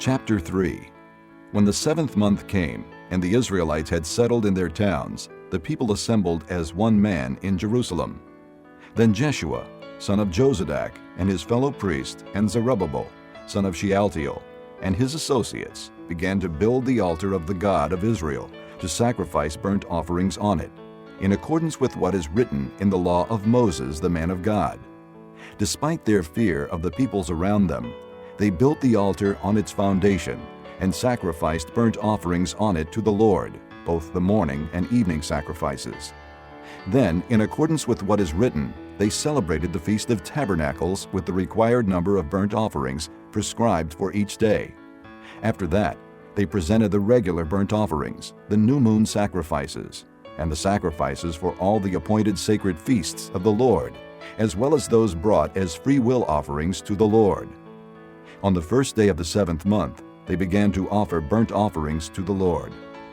Chapter 3. When the 7th month came, and the Israelites had settled in their towns, the people assembled as one man in Jerusalem. Then Jeshua, son of Jozadak, and his fellow priest, and Zerubbabel, son of Shealtiel, and his associates, began to build the altar of the God of Israel, to sacrifice burnt offerings on it, in accordance with what is written in the law of Moses, the man of God. Despite their fear of the peoples around them, they built the altar on its foundation and sacrificed burnt offerings on it to the Lord, both the morning and evening sacrifices. Then, in accordance with what is written, they celebrated the Feast of Tabernacles with the required number of burnt offerings prescribed for each day. After that, they presented the regular burnt offerings, the new moon sacrifices, and the sacrifices for all the appointed sacred feasts of the Lord, as well as those brought as free will offerings to the Lord. On the first day of the 7th month, they began to offer burnt offerings to the Lord,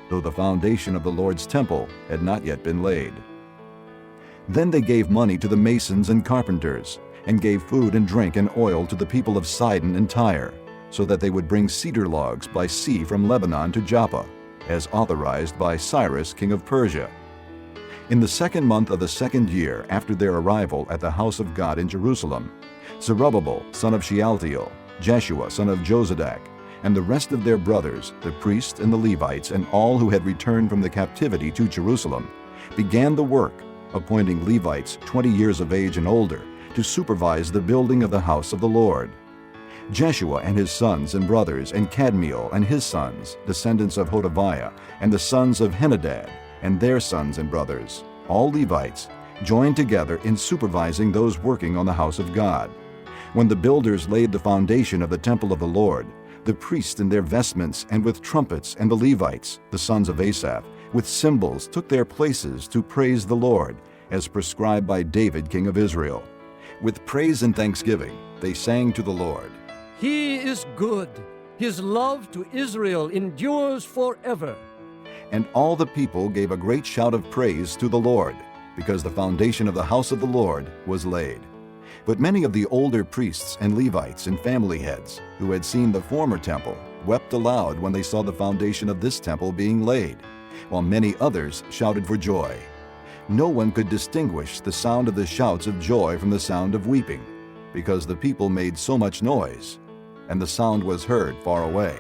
though the foundation of the Lord's temple had not yet been laid. Then they gave money to the masons and carpenters, and gave food and drink and oil to the people of Sidon and Tyre, so that they would bring cedar logs by sea from Lebanon to Joppa, as authorized by Cyrus, king of Persia. In the 2nd month of the 2nd year after their arrival at the house of God in Jerusalem, Zerubbabel, son of Shealtiel, Jeshua, son of Jozadak, and the rest of their brothers, the priests and the Levites, and all who had returned from the captivity to Jerusalem, began the work, appointing Levites 20 years of age and older to supervise the building of the house of the Lord. Jeshua and his sons and brothers, and Kadmiel and his sons, descendants of Hodaviah, and the sons of Henadad, and their sons and brothers, all Levites, joined together in supervising those working on the house of God. When the builders laid the foundation of the temple of the Lord, the priests in their vestments and with trumpets, and the Levites, the sons of Asaph, with cymbals took their places to praise the Lord, as prescribed by David king of Israel. With praise and thanksgiving they sang to the Lord. He is good. His love to Israel endures forever. And all the people gave a great shout of praise to the Lord, because the foundation of the house of the Lord was laid. But many of the older priests and Levites and family heads, who had seen the former temple, wept aloud when they saw the foundation of this temple being laid, while many others shouted for joy. No one could distinguish the sound of the shouts of joy from the sound of weeping, because the people made so much noise, and the sound was heard far away.